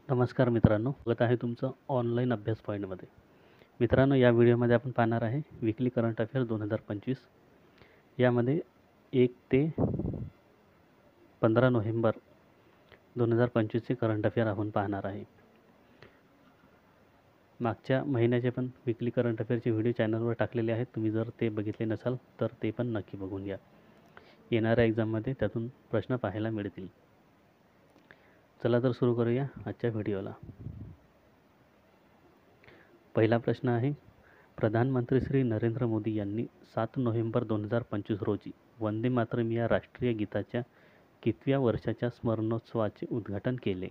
नमस्कार मित्रांनो, स्वागत आहे तुमचं ऑनलाईन अभ्यास पॉईंटमध्ये. मित्रांनो, या व्हिडिओमध्ये आपण पाहणार आहे वीकली करंट अफेअर 2025. यामध्ये 1 ते 15 नोव्हेंबर 2025चे करंट अफेअर आपण पाहणार आहे. मागच्या महिन्याचे पण वीकली करंट अफेअरचे व्हिडिओ चॅनलवर टाकलेले आहेत. तुम्ही जर ते बघितले नसाल तर ते पण नक्की बघून घ्या. येणाऱ्या एक्झाममध्ये त्यातून प्रश्न पाहायला मिळतील. चला तर सुरू करूया आजच्या व्हिडिओला. पहिला प्रश्न आहे, प्रधानमंत्री श्री नरेंद्र मोदी यांनी 7 नोव्हेंबर 2025 रोजी वंदे मातरम या राष्ट्रीय गीताच्या कितव्या वर्षाच्या स्मरणोत्सवाचे उद्घाटन केले?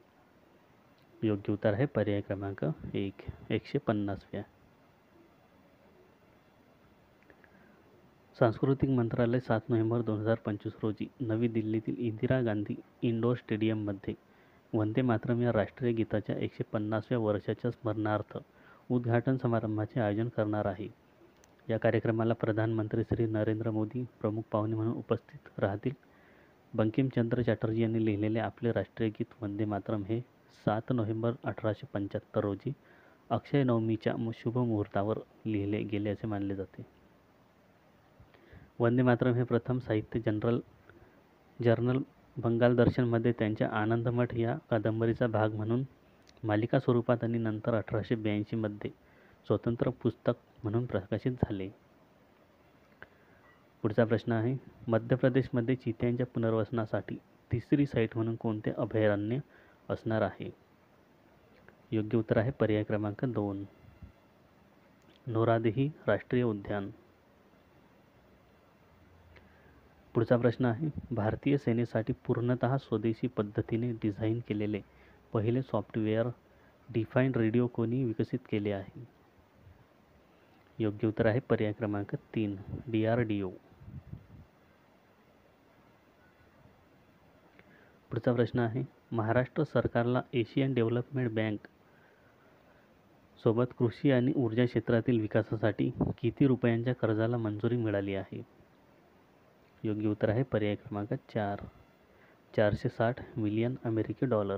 योग्य उत्तर आहे पर्याय क्रमांक 1, 150व्या. सांस्कृतिक मंत्रालय 7 नोव्हेंबर 2025 रोजी नवी दिल्लीतील इंदिरा गांधी इंडोर स्टेडियममध्ये वंदे मातरम या राष्ट्रीय गीताच्या 150व्या वर्षाच्या स्मरणार्थ उद्घाटन समारंभाचे आयोजन करणार आहे. या कार्यक्रमाला प्रधानमंत्री श्री नरेंद्र मोदी प्रमुख पाहुणे म्हणून उपस्थित राहतील. बंकिमचंद्र चॅटर्जी यांनी लिहिलेले आपले राष्ट्रीय गीत वंदे मातरम हे 7 नोव्हेंबर 1875 रोजी अक्षय नवमीच्या शुभ मुहूर्तावर लिहिले गेले असे मानले जाते. वंदे मातरम हे प्रथम साहित्य जर्नल बंगाल दर्शनमध्ये त्यांच्या आनंदमठ या कादंबरीचा भाग म्हणून मालिका स्वरूपात आणि नंतर 1882 मध्ये स्वतंत्र पुस्तक म्हणून प्रकाशित झाले. पुढचा प्रश्न आहे, मध्य प्रदेशमध्ये चित्यांच्या पुनर्वसनासाठी तिसरी साईट म्हणून कोणते अभयारण्य असणार आहे? योग्य उत्तर आहे पर्याय क्रमांक 2, नोरादेही राष्ट्रीय उद्यान. पुढचा प्रश्न आहे, भारतीय सेनेसाठी पूर्णतः स्वदेशी पद्धतीने डिझाईन केलेले पहिले सॉफ्टवेअर डिफाईन्ड रेडिओ कोणी विकसित केले आहे? योग्य उत्तर आहे पर्याय क्रमांक 3, DRDO. पुढचा प्रश्न आहे, महाराष्ट्र सरकारला एशियन डेव्हलपमेंट बँक सोबत कृषी आणि ऊर्जा क्षेत्रातील विकासासाठी किती रुपयांच्या कर्जाला मंजुरी मिळाली आहे? योग्य उत्तर आहे पर्याय क्रमांक 4, 460 मिलियन अमेरिकी डॉलर.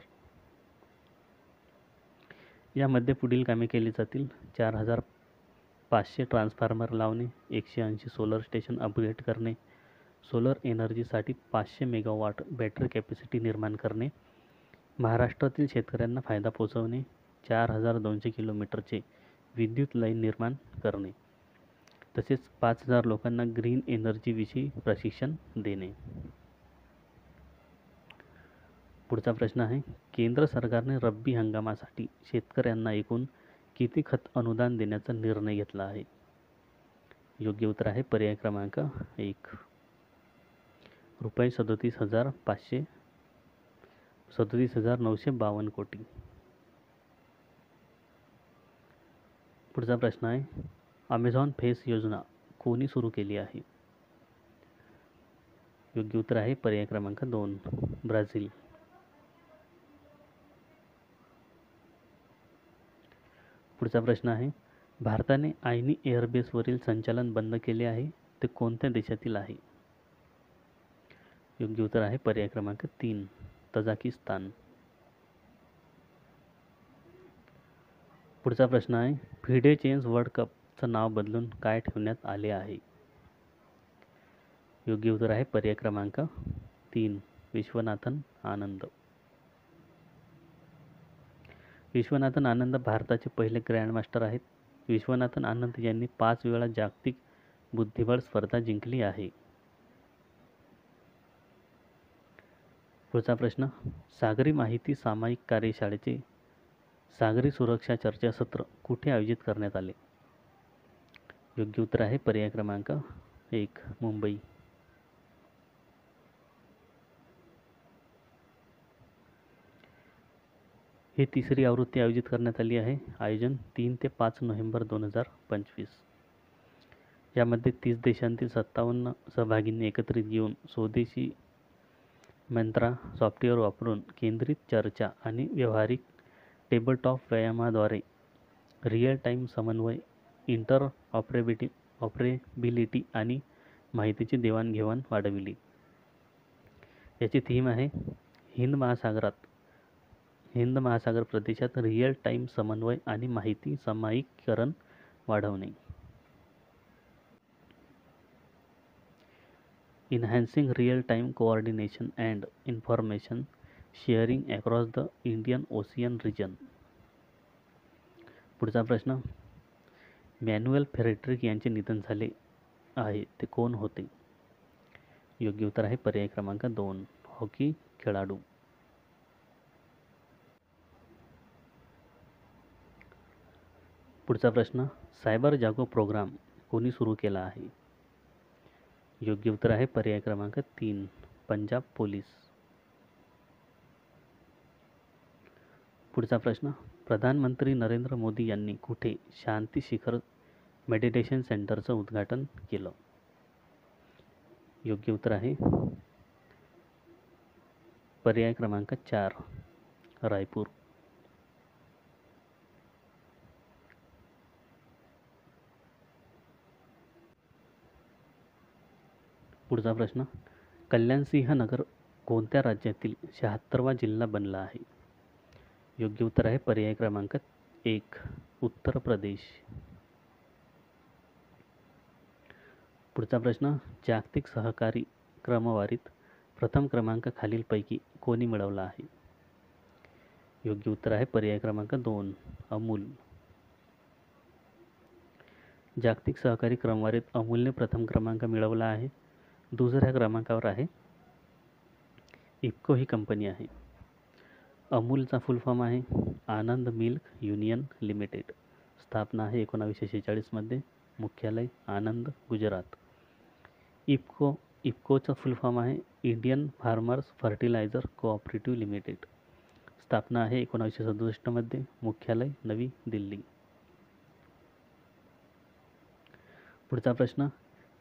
यामध्ये पुढील कामे केली जातील: 4500 ट्रान्सफॉर्मर लावणे, 180 सोलर स्टेशन अपग्रेड करणे, सोलर एनर्जीसाठी 500 मेगावॉट बॅटरी कॅपॅसिटी निर्माण करणे, महाराष्ट्रातील शेतकऱ्यांना फायदा पोहोचवणे, 4200 किलोमीटरचे विद्युत लाईन निर्माण करणे, तसेच 5000 लोकांना ग्रीन एनर्जीविषयी प्रशिक्षण देणे. पुढचा प्रश्न आहे, केंद्र सरकारने रब्बी हंगामासाठी शेतकऱ्यांना एकूण किती खत अनुदान देण्याचा निर्णय घेतला आहे? योग्य उत्तर आहे पर्याय क्रमांक 1, रुपये 37,952 कोटी. पुढचा प्रश्न आहे, अमेझॉन फेस योजना कोणी सुरू केली आहे? योग्य उत्तर आहे पर्याय क्रमांक 2, ब्राझील. पुढचा प्रश्न आहे, भारताने आयनी एअरबेसवरील संचालन बंद केले आहे, ते कोणत्या देशातील आहे? योग्य उत्तर आहे पर्याय क्रमांक 3, तजाकिस्तान. पुढचा प्रश्न आहे, फिडे चेस वर्ल्ड कपचं नाव बदलून काय ठेवण्यात आले आहे? योग्य उत्तर आहे पर्याय क्रमांक 3, विश्वनाथन आनंद. विश्वनाथन आनंद भारताचे पहिले ग्रँडमास्टर आहेत. विश्वनाथन आनंद यांनी 5 वेळा जागतिक बुद्धिबळ स्पर्धा जिंकली आहे. पुढचा प्रश्न, सागरी माहिती सामायिक कार्यशाळेचे सागरी सुरक्षा चर्चासत्र कुठे आयोजित करण्यात आले? योग्य उत्तर आहे पर्याय क्रमांक 1, मुंबई. ही तिसरी आवृत्ती आयोजित करण्यात आली आहे. आयोजन 3 ते 5 नोव्हेंबर 2025. यामध्ये 30 देशांतील 57 सहभागींनी एकत्रित येऊन स्वदेशी मंत्रा सॉफ्टवेअर वापरून केंद्रित चर्चा आणि व्यावहारिक टेबलटॉप व्यायामाद्वारे रिअल टाईम समन्वय, ऑपरेबिलिटी आणि माहितीची देवाणघेवाण वाढविली. याची थीम आहे, हिंद महासागरात हिंद महासागर प्रदेशात रिअल टाइम समन्वय आणि माहिती सामायिकरण वाढवणे. Enhancing real-time coordination and information sharing across the Indian Ocean region. पुढचा प्रश्न, मॅन्युअल फेरेट्रिक यांचे निधन झाले आहे, ते कोण होते? योग्य उत्तर आहे पर्याय क्रमांक 2, हॉकी खेळाडू. पुढचा प्रश्न, सायबर जागो प्रोग्राम कोणी सुरू केला आहे? योग्य उत्तर आहे पर्याय क्रमांक 3, पंजाब पोलीस. पुढचा प्रश्न, प्रधानमंत्री नरेंद्र मोदी यांनी कुठे शांती शिखर मेडिटेशन सेंटरचं उद्घाटन केलं? योग्य उत्तर आहे पर्याय क्रमांक 4, रायपूर. पुढचा प्रश्न, कल्याणसिंह नगर कोणत्या राज्यातील 76वा जिल्हा बनला आहे? योग्य उत्तर आहे पर्याय क्रमांक 1, उत्तर प्रदेश. पुढचा प्रश्न, जागतिक सहकारी क्रमवारीत प्रथम क्रमांक खालीलपैकी कोणी मिळवला आहे? योग्य उत्तर आहे पर्याय क्रमांक 2, अमूल. जागतिक सहकारी क्रमवारीत अमूलने प्रथम क्रमांक मिळवला आहे. दुसऱ्या क्रमांकावर आहे इफ्को ही कंपनी आहे. अमूलचा फुल फॉर्म आहे आनंद मिल्क युनियन लिमिटेड. स्थापना आहे 1946 मध्ये. मुख्यालय आनंद, गुजरात. इफ्कोचा फुल फॉर्म आहे Indian farmers fertiliser cooperative limited. स्थापना आहे 1967 मध्ये. मुख्यालय नवी दिल्ली. पुढचा प्रश्न,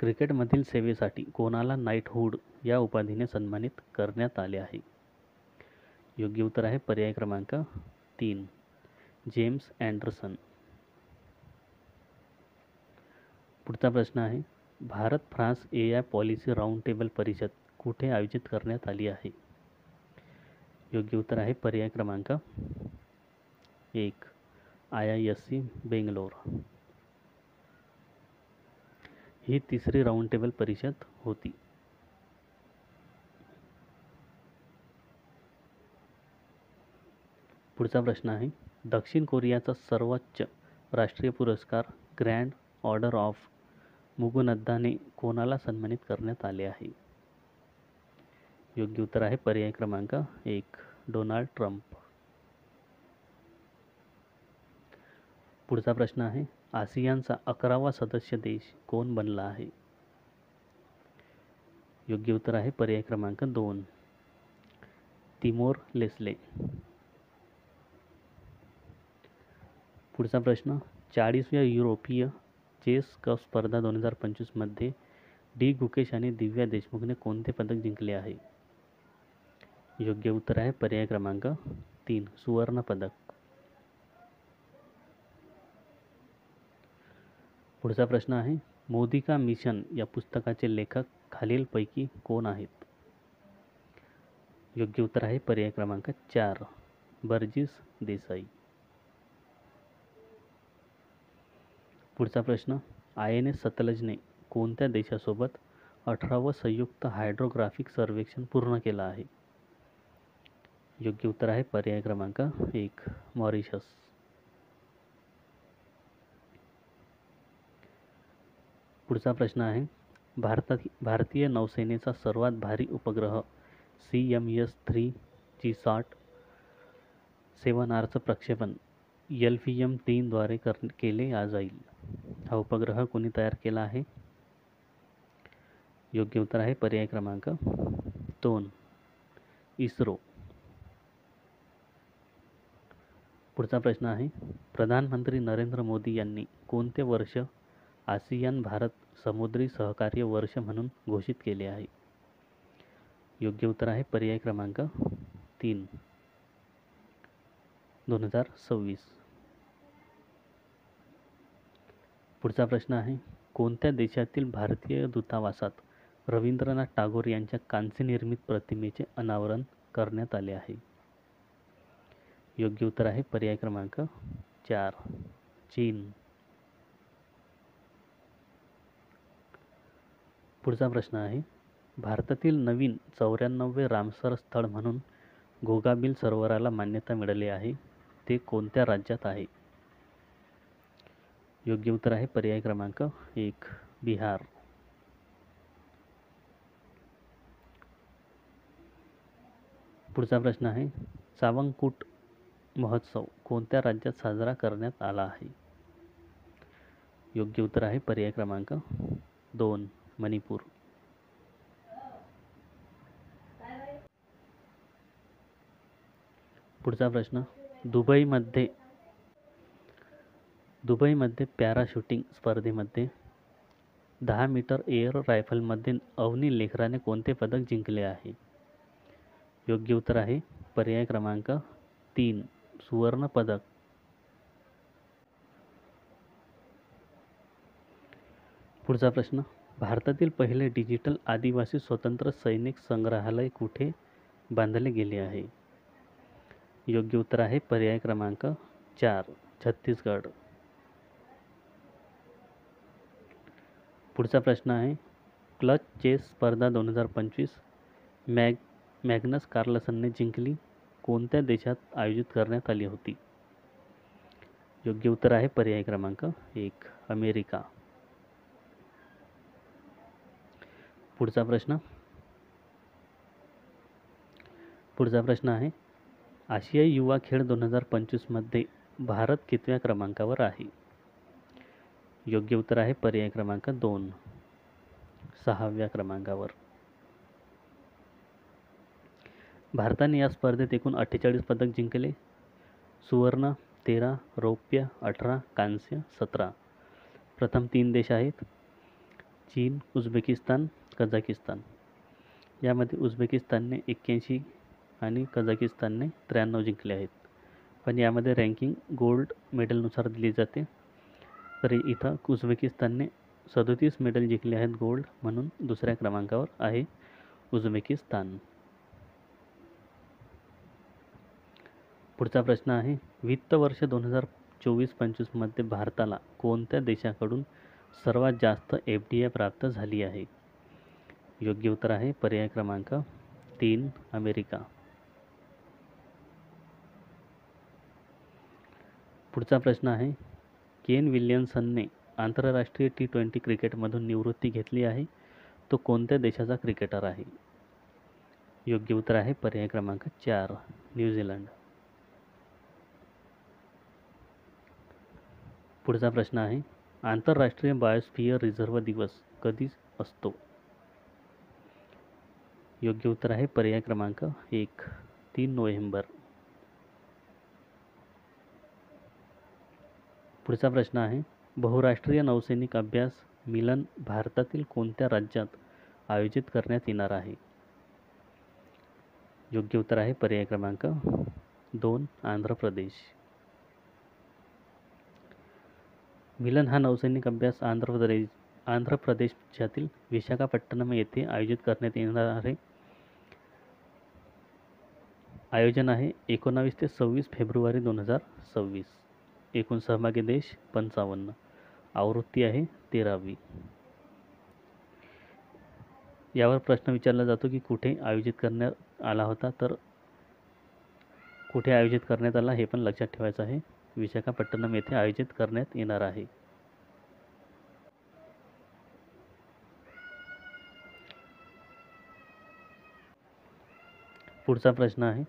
क्रिकेटमधील सेवेसाठी कोणाला नाईटहूड या उपाधीने सन्मानित करण्यात आले आहे? योग्य उत्तर आहे पर्याय क्रमांक 3, जेम्स अँडरसन. पुढचा प्रश्न आहे, Bharat France AI policy round table परिषद कुठे आयोजित करण्यात आली आहे? योग्य उत्तर आहे पर्याय क्रमांक 1, IISc बेंगलोर. ही तिसरी राऊंड टेबल परिषद होती. पुढचा प्रश्न आहे, दक्षिण कोरियाचा सर्वोच्च राष्ट्रीय पुरस्कार ग्रँड ऑर्डर ऑफ मुगुनद्दाने कोणाला सन्मानित करण्यात आले आहे? योग्य उत्तर आहे पर्याय क्रमांक 1, डोनाल्ड ट्रम्प. पुढचा प्रश्न आहे, आसियानचा 11वा सदस्य देश कोण बनला आहे? योग्य उत्तर आहे पर्याय क्रमांक 2, तिमोर लेस्ले. पुढचा प्रश्न, 40व्या युरोपीय चेस कप स्पर्धा 2025 मध्ये डी गुकेश आणि दिव्या देशमुखने कोणते पदक जिंकले आहे? योग्य उत्तर आहे पर्याय क्रमांक 3, सुवर्ण पदक. पुढचा प्रश्न आहे, मोदी का मिशन या पुस्तकाचे लेखक खालीलपैकी कोण आहेत? योग्य उत्तर आहे पर्याय क्रमांक 4, बर्जिस देसाई. पुढचा प्रश्न, INS सतलजने कोणत्या देशासोबत 18वं संयुक्त हायड्रोग्राफिक सर्वेक्षण पूर्ण केलं आहे? योग्य उत्तर आहे पर्याय क्रमांक 1, मॉरिशस. पुढचा प्रश्न आहे, भारतीय नौसेनेचा सर्वात भारी उपग्रह CMS-3 GSAT 7Rचं प्रक्षेपण LVM-3 द्वारे केले जाईल. हा उपग्रह कोणी तयार केला आहे? योग्य उत्तर आहे पर्याय क्रमांक 2, इस्रो. पुढचा प्रश्न आहे, प्रधानमंत्री नरेंद्र मोदी यांनी कोणते वर्ष आसियान भारत समुद्री सहकार्य वर्ष म्हणून घोषित केले आहे? योग्य उत्तर आहे पर्याय क्रमांक 3, 2026. पुढचा प्रश्न आहे, कोणत्या देशातील भारतीय दूतावासात रवींद्रनाथ टागोर यांच्या कांस्य निर्मित प्रतिमेचे अनावरण करण्यात आले आहे? योग्य उत्तर आहे पर्याय क्रमांक 4 चीन. पुढचा प्रश्न आहे भारतातील नवीन 94वे रामसर स्थळ म्हणून गोगाबिल सरोवराला मान्यता मिळाली आहे ते कोणत्या राज्यात आहे? योग्य उत्तर आहे पर्याय क्रमांक 1 बिहार. पुढचा प्रश्न आहे सावंतकुट महोत्सव कोणत्या राज्यात साजरा करण्यात आला आहे? योग्य उत्तर आहे पर्याय क्रमांक 2 मणिपूर. पुढचा प्रश्न दुबईमध्ये पॅराशूटिंग स्पर्धेमध्ये 10 मीटर एअर रायफलमध्ये अवनी लेखराने कोणते पदक जिंकले आहे? योग्य उत्तर आहे पर्याय क्रमांक 3 सुवर्ण पदक. पुढचा प्रश्न भारतातील पहिले डिजिटल आदिवासी स्वतंत्र सैनिक संग्रहालय कुठे बांधले गेले आहे? योग्य उत्तर आहे पर्याय क्रमांक 4 छत्तीसगड. पुढचा प्रश्न आहे क्लच चेस स्पर्धा 2025 मॅग्नस कार्लसनने जिंकली कोणत्या देशात आयोजित करण्यात आली होती? योग्य उत्तर आहे पर्याय क्रमांक 1 अमेरिका. पुढचा प्रश्न आहे आशियाई युवा खेळ 2025 मध्ये भारत कितव्या क्रमांकावर आहे? योग्य उत्तर आहे पर्याय क्रमांक 2 6व्या क्रमांकावर. भारताने या स्पर्धेत एकूण 48 पदक जिंकले. सुवर्ण 13, रौप्य 18, कांस्य 17. प्रथम 3 देश आहेत चीन, उझबेकिस्तान, कझाकिस्तान. यामध्ये उझबेकिस्तानने 81 आणि कझाकिस्तानने 93 जिंकले आहेत. पण यामध्ये रँकिंग गोल्ड मेडलनुसार दिली जाते. तर इथं उझबेकिस्तानने 37 मेडल जिंकले आहेत गोल्ड म्हणून दुसऱ्या क्रमांकावर आहे उझबेकिस्तान. पुढचा प्रश्न आहे वित्त वर्ष 2024-25 मध्ये भारताला कोणत्या देशाकडून सर्वात जास्त FDI प्राप्त झाली आहे? योग्य उत्तर आहे पर्याय क्रमांक 3 अमेरिका. पुढचा प्रश्न आहे केन विल्यमसनने आंतरराष्ट्रीय T20 क्रिकेटमधून निवृत्ती घेतली आहे तो कोणत्या देशाचा क्रिकेटर आहे? योग्य उत्तर आहे पर्याय क्रमांक 4 न्यूझीलंड. पुढचा प्रश्न आहे आंतरराष्ट्रीय बायोस्फियर रिझर्व दिवस कधी असतो? योग्य उत्तर आहे पर्याय क्रमांक 1 3 नोव्हेंबर. पुढचा प्रश्न आहे बहुराष्ट्रीय नौसैनिक अभ्यास मिलन भारतातील कोणत्या राज्यात आयोजित करण्यात येणार आहे? योग्य उत्तर आहे पर्याय क्रमांक 2 आंध्र प्रदेश. मिलन हा नौसैनिक अभ्यास आंध्र प्रदेशातील विशाखापट्टणम येथे आयोजित करण्यात येणार आहे. आयोजन आहे 19 ते 26 फेब्रुवारी 2026. एकूण सहभागी देश 55. आवृत्ती आहे 13वी. यावर प्रश्न विचारला जातो की कुठे आयोजित करण्यात आला होता. तर कुठे आयोजित करण्यात आला हे पण लक्षात ठेवायचं आहे. विशाखापट्टणम येथे आयोजित करण्यात येणार आहे. पुढचा प्रश्न आहे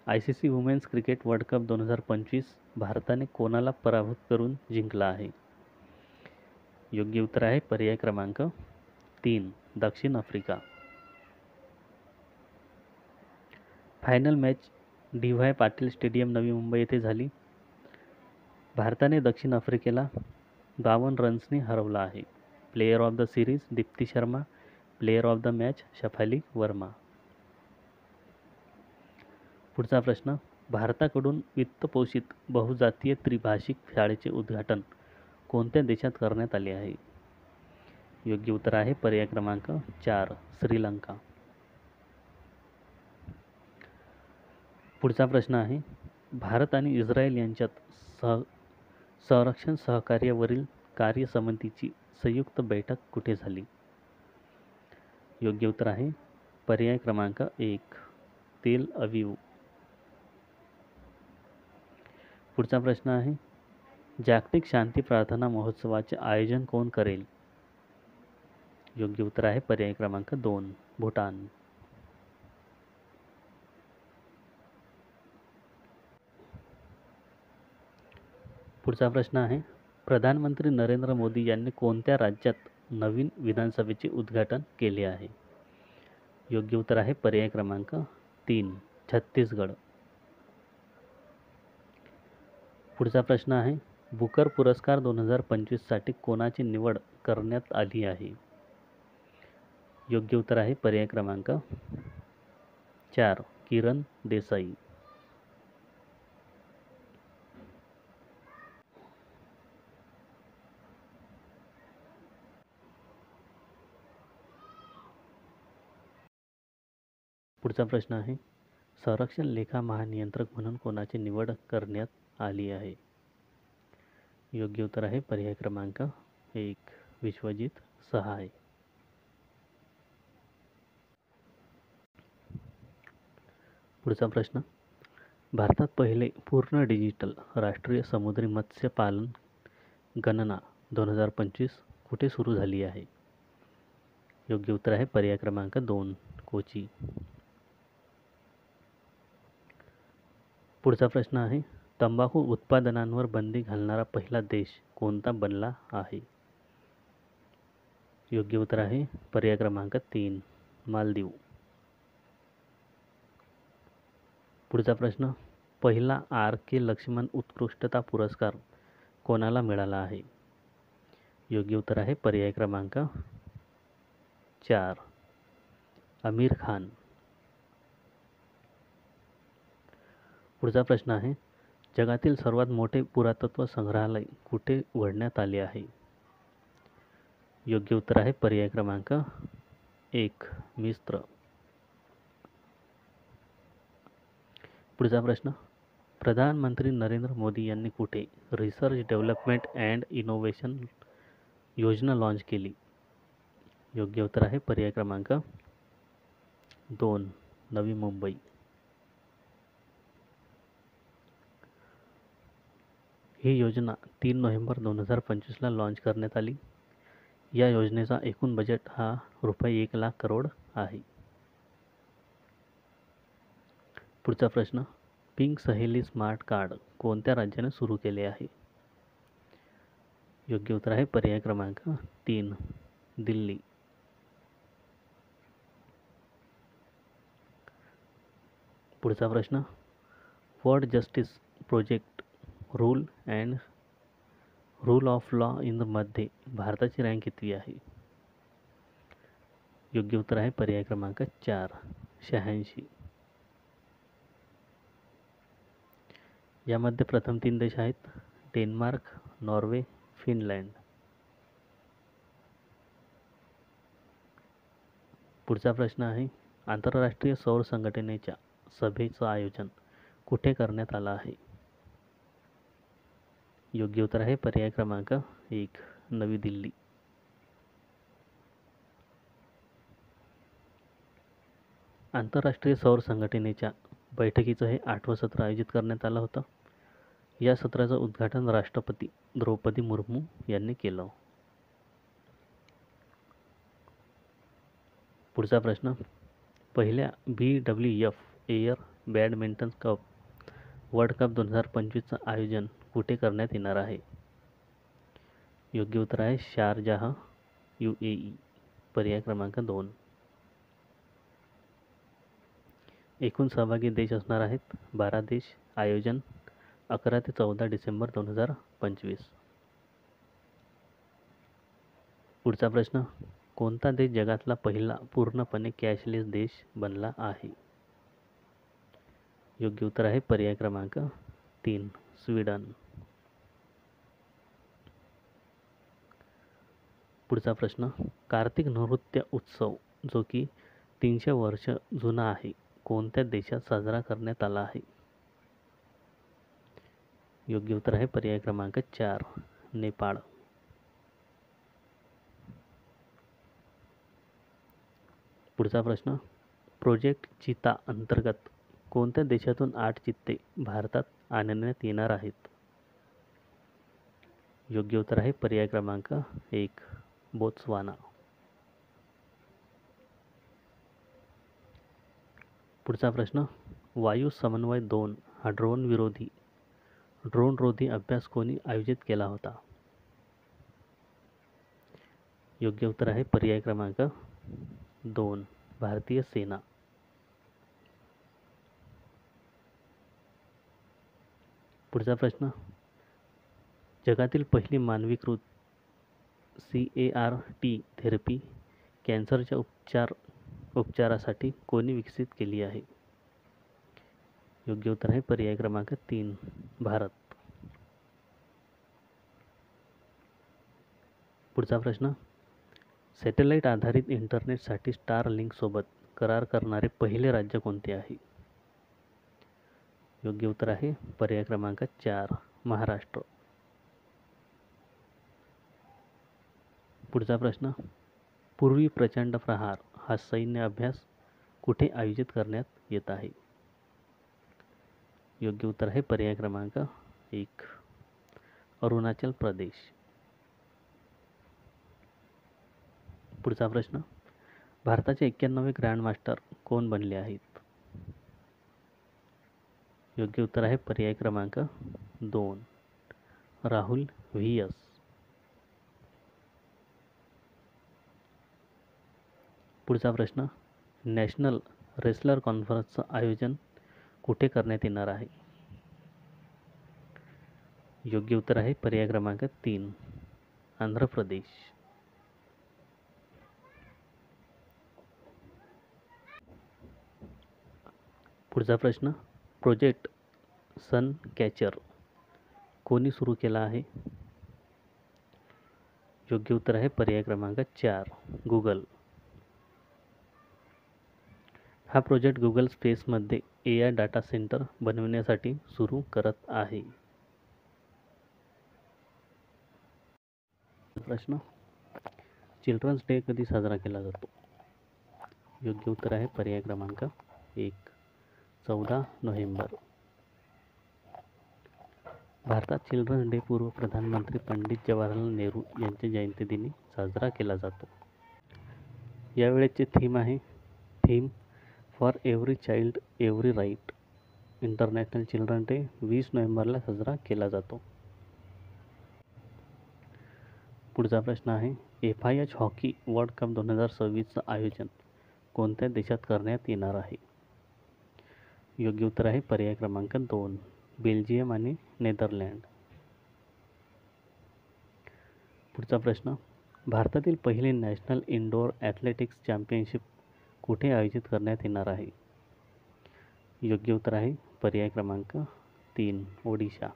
ICC women's cricket world cup 2025 भारताने कोणाला पराभूत करून जिंकला आहे? योग्य उत्तर आहे पर्याय क्रमांक 3 दक्षिण Africa. Final match DY Patil stadium Navi Mumbai येथे झाली. भारताने दक्षिण आफ्रिकेला 52 रन्सने हरवला आहे. Player of the series Deepti Sharma, player of the match Shafali Verma. पुढचा प्रश्न भारताकडून वित्तपोषित बहुजातीय त्रिभाषिक शाळेचे उद्घाटन कोणत्या देशात करण्यात आले आहे? योग्य उत्तर आहे पर्याय क्रमांक 4 श्रीलंका. पुढचा प्रश्न आहे भारत आणि इस्रायल यांच्यात सह संरक्षण सहकार्यावरील कार्यसमितीची संयुक्त बैठक कुठे झाली? योग्य उत्तर आहे पर्याय क्रमांक 1 तेल अवीव. पुढचा प्रश्न आहे जागतिक शांती प्रार्थना महोत्सवाचे आयोजन कोण करेल? योग्य उत्तर आहे पर्याय क्रमांक 2 भूटान. पुढचा प्रश्न आहे प्रधानमंत्री नरेंद्र मोदी यांनी कोणत्या राज्यात नवीन विधानसभेचे उद्घाटन केले आहे? योग्य उत्तर आहे पर्याय क्रमांक 3 छत्तीसगड. पुढचा प्रश्न आहे बुकर पुरस्कार 2025 साठी कोणाची निवड करण्यात आली आहे? योग्य उत्तर आहे पर्याय क्रमांक 4 किरण देसाई. पुढचा प्रश्न आहे संरक्षण लेखा महानियंत्रक म्हणून कोणाची निवड करण्यात आली आहे? योग्य उत्तर आहे पर्याय क्रमांक 1 विश्वजित सहाय. पुढचा प्रश्न भारतात पहिले पूर्ण डिजिटल राष्ट्रीय समुद्री मत्स्य पालन गणना 2025 कुठे सुरू झाली आहे? योग्य उत्तर आहे पर्याय क्रमांक 2 कोची. पुढचा प्रश्न आहे तंबाखू उत्पादनांवर बंदी घालणारा पहिला देश कोणता बनला आहे? योग्य उत्तर आहे पर्याय क्रमांक 3 मालदीव. पुढचा प्रश्न पहिला R.K. लक्ष्मण उत्कृष्टता पुरस्कार कोणाला मिळाला आहे? योग्य उत्तर आहे पर्याय क्रमांक 4 आमिर खान. पुढचा प्रश्न आहे जगातील सर्वात मोठे पुरातत्व संग्रहालय कुठे उघडण्यात आले आहे? योग्य उत्तर आहे पर्याय क्रमांक 1 मिस्र. पुढचा प्रश्न प्रधानमंत्री नरेंद्र मोदी यांनी कुठे रिसर्च डेव्हलपमेंट अँड इनोव्हेशन योजना लॉन्च केली? योग्य उत्तर आहे पर्याय क्रमांक 2 नवी मुंबई. ही योजना 3 नोव्हेंबर 2025ला लॉन्च करण्यात आली. या योजनेचा एकूण बजेट हा रुपये 1 लाख करोड आहे. पुढचा प्रश्न पिंक सहेली स्मार्ट कार्ड कोणत्या राज्याने सुरू केले आहे? योग्य उत्तर आहे पर्याय क्रमांक 3 दिल्ली. पुढचा प्रश्न world justice project rule of law in मध्ये भारताची रँक किती आहे? योग्य उत्तर आहे पर्याय क्रमांक 4 86. यामध्ये प्रथम 3 देश आहेत डेन्मार्क नॉर्वे फिनलँड. पुढचा प्रश्न आहे आंतरराष्ट्रीय सौर संघटनेच्या सभेचं आयोजन कुठे करण्यात आलं आहे? योग्य उत्तर आहे पर्याय क्रमांक 1 नवी दिल्ली. आंतरराष्ट्रीय सौर संघटनेच्या बैठकीचं हे 8वं सत्र आयोजित करण्यात आलं होतं. या सत्राचं उद्घाटन राष्ट्रपती द्रौपदी मुर्मू यांनी केलं. पुढचा प्रश्न पहिल्या BWF air badminton cup world cup 2025चं आयोजन कुठे करण्यात येणार आहे? योग्य उत्तर आहे शारजाह UAE पर्याय क्रमांक 2. एकूण सहभागी देश असणार आहेत 12 देश. आयोजन 11 ते 14 डिसेंबर 2025. पुढचा प्रश्न कोणता देश जगातला पहिला पूर्णपणे कॅशलेस देश बनला आहे? योग्य उत्तर आहे पर्याय क्रमांक 3 स्वीडन. पुढचा प्रश्न कार्तिक नृत्य उत्सव जो की 300 वर्ष जुना आहे कोणत्या देशात साजरा करण्यात आला आहे? योग्य उत्तर आहे पर्याय क्रमांक 4 नेपाळ. पुढचा प्रश्न, प्रोजेक्ट चीता अंतर्गत कोणत्या देशातून 8 चित्ते भारतात आणण्यात येणार आहेत? योग्य उत्तर आहे पर्याय क्रमांक 1 बोत्सवाना. पुढचा प्रश्न, वायू समन्वय 2 हा ड्रोन रोधी अभ्यास कोणी आयोजित केला होता? योग्य उत्तर आहे पर्याय क्रमांक 2 भारतीय सेना. पुढचा प्रश्न, जगातील पहिली मानवीकृत CAR-T थेरपी कॅन्सरच्या उपचारासाठी कोणी विकसित केली आहे? योग्य उत्तर आहे पर्याय क्रमांक 3 भारत. पुढचा प्रश्न, सॅटेलाइट आधारित इंटरनेटसाठी स्टारलिंक सोबत करार करणारे पहिले राज्य कोणते आहे? योग्य उत्तर आहे पर्याय क्रमांक 4 महाराष्ट्र. पुढचा प्रश्न, पूर्वी प्रचंड प्रहार हा सैन्य अभ्यास कुठे आयोजित करण्यात येत आहे? योग्य उत्तर आहे पर्याय क्रमांक 1 अरुणाचल प्रदेश. पुढचा प्रश्न, भारताचे 91वे ग्रँडमास्टर कोण बनले आहेत? योग्य उत्तर आहे पर्याय क्रमांक 2 राहुल VS. पुढचा प्रश्न, नॅशनल रेसलर कॉन्फरन्सचं आयोजन कुठे करण्यात येणार आहे? योग्य उत्तर आहे पर्याय क्रमांक 3 आंध्र प्रदेश. पुढचा प्रश्न, प्रोजेक्ट सन कॅचर कोणी सुरू केला आहे? योग्य उत्तर आहे पर्याय क्रमांक 4 गुगल. हा प्रोजेक्ट गुगल स्पेसमध्ये AI डाटा सेंटर बनवण्यासाठी सुरू करत आहे. प्रश्न, चिल्ड्रन्स डे कधी साजरा केला जातो? योग्य उत्तर आहे पर्याय क्रमांक 1 14 नोव्हेंबर. भारतात चिल्ड्रन्स डे पूर्व प्रधानमंत्री पंडित जवाहरलाल नेहरू यांच्या जयंतीदिनी साजरा केला जातो. यावेळेचे theme for every child every right. International children day 20 नोव्हेंबरला साजरा केला जातो. पुढचा प्रश्न आहे, FIH हॉकी वर्ल्ड कप 2026चं आयोजन कोणत्या देशात करण्यात येणार आहे? योग्य उत्तर आहे पर्याय क्रमांक 2 बेल्जियम आणि नेदरलँड. पुढचा प्रश्न, भारतातील पहिली नॅशनल इंडोर ॲथलेटिक्स चॅम्पियनशिप कुठे आयोजित करण्यात येणार आहे? योग्य उत्तर आहे पर्याय क्रमांक 3 ओडिशा.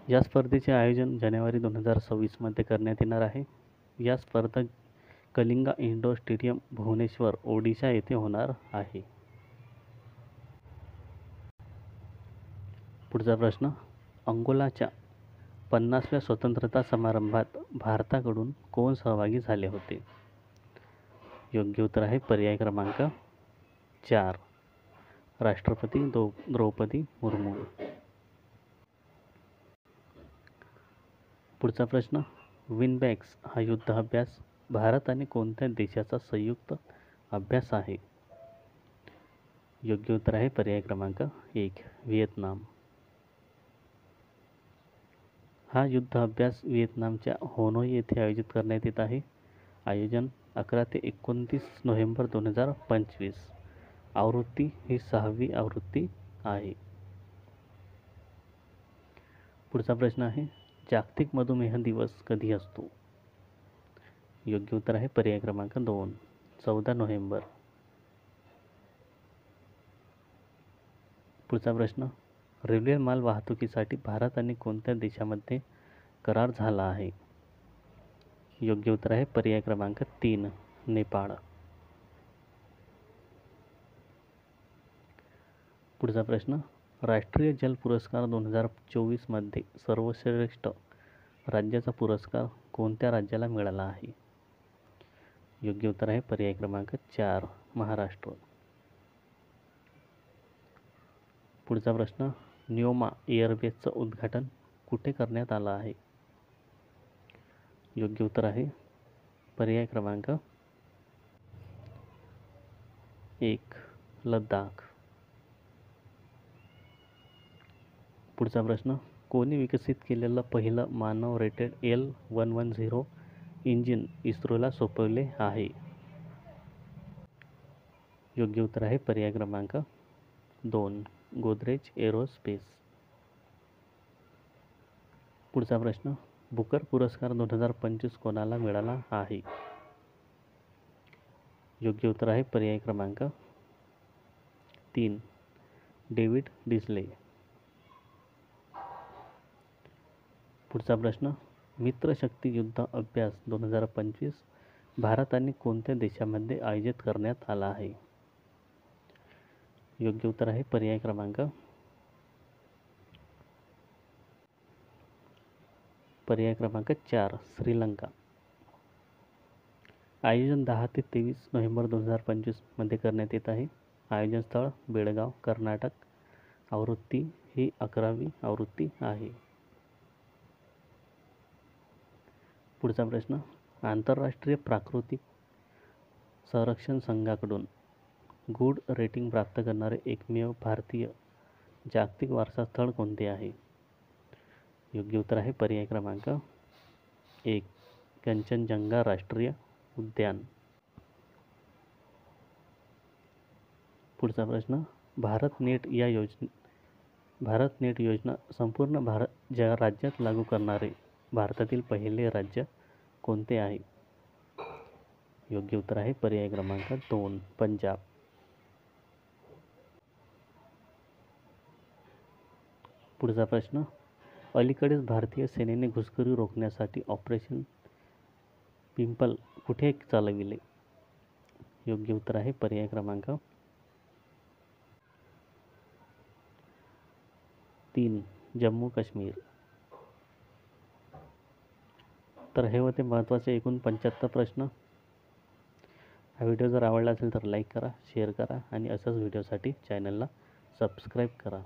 या स्पर्धेचे आयोजन जानेवारी 2026 मध्ये करण्यात येणार आहे. या स्पर्धा कलिंगा इंडोर स्टेडियम भुवनेश्वर ओडिशा येथे होणार आहे. पुढचा प्रश्न, अंगोलाच्या 50व्या स्वतंत्रता समारंभात भारताकडून कोण सहभागी झाले होते? योग्य उत्तर आहे पर्याय क्रमांक 4 राष्ट्रपती द्रौपदी मुर्मू. पुढचा प्रश्न, विनबॅक्स हा युद्ध अभ्यास भारत आणि कोणत्या देशाचा संयुक्त अभ्यास आहे? योग्य उत्तर आहे पर्याय क्रमांक 1 व्हिएतनाम. हा युद्ध अभ्यास व्हिएतनामच्या होनोई येथे आयोजित करण्यात येत आहे. आयोजन 11 ते 29 नोव्हेंबर 2025. आवृत्ती ही 6वी आवृत्ती आहे. पुढचा प्रश्न आहे, जागतिक मधुमेह दिवस कधी असतो? योग्य उत्तर आहे पर्याय क्रमांक 2 14 नोव्हेंबर. पुढचा प्रश्न, रेल्वे माल वाहतुकीसाठी भारत आणि कोणत्या देशामध्ये करार झाला आहे? योग्य उत्तर आहे पर्याय क्रमांक 3 नेपाळ. पुढचा प्रश्न, राष्ट्रीय जल पुरस्कार 2024मध्ये सर्वश्रेष्ठ राज्याचा पुरस्कार कोणत्या राज्याला मिळाला आहे? योग्य उत्तर आहे पर्याय क्रमांक 4 महाराष्ट्र. पुढचा प्रश्न, न्योमा एअरबेसचं उद्घाटन कुठे करण्यात आलं आहे? योग्य उत्तर आहे पर्याय क्रमांक 1 लडाख. पुढचा प्रश्न, कोणी विकसित केलेलं पहिलं मानव रेटेड L-110 इंजिन इस्रोला सोपवले आहे? योग्य उत्तर आहे पर्याय क्रमांक 2 गोदरेज एरोस्पेस. पुढचा प्रश्न, बुकर पुरस्कार 2025 कोणाला मिळाला आहे? योग्य उत्तर आहे पर्याय क्रमांक 3 डेव्हिड डिसले. पुढचा प्रश्न, मित्रशक्ती युद्ध अभ्यास 2025 भारत आणि कोणत्या देशामध्ये आयोजित करण्यात आला आहे? योग्य उत्तर आहे पर्याय क्रमांक 4 श्रीलंका. आयोजन 10 ते 23 नोव्हेंबर 2025 मध्ये करण्यात येत आहे. आयोजन स्थळ बेळगाव कर्नाटक. आवृत्ती ही 11वी आवृत्ती आहे. पुढचा प्रश्न, आंतरराष्ट्रीय प्राकृतिक संरक्षण संघाकडून गुड रेटिंग प्राप्त करणारे एकमेव भारतीय जागतिक वारसा स्थळ कोणते आहे? योग्य उत्तर आहे पर्याय क्रमांक 1 कंचनजंगा राष्ट्रीय उद्यान. पुढचा प्रश्न, भारत नेट योजना संपूर्ण राज्यात लागू करणारे भारतातील पहिले राज्य कोणते आहे? योग्य उत्तर आहे पर्याय क्रमांक 2 पंजाब. पुढचा प्रश्न, अलीकडेच भारतीय सेनेने घुसखोरी रोखण्यासाठी ऑपरेशन पिंपल कुठे चालविले? योग्य उत्तर आहे पर्याय क्रमांक 3 जम्मू काश्मीर. तर हे होते महत्त्वाचे एकूण 75 प्रश्न. हा व्हिडिओ जर आवडला असेल तर लाईक करा, शेअर करा आणि अशाच व्हिडिओसाठी चॅनलला सबस्क्राईब करा.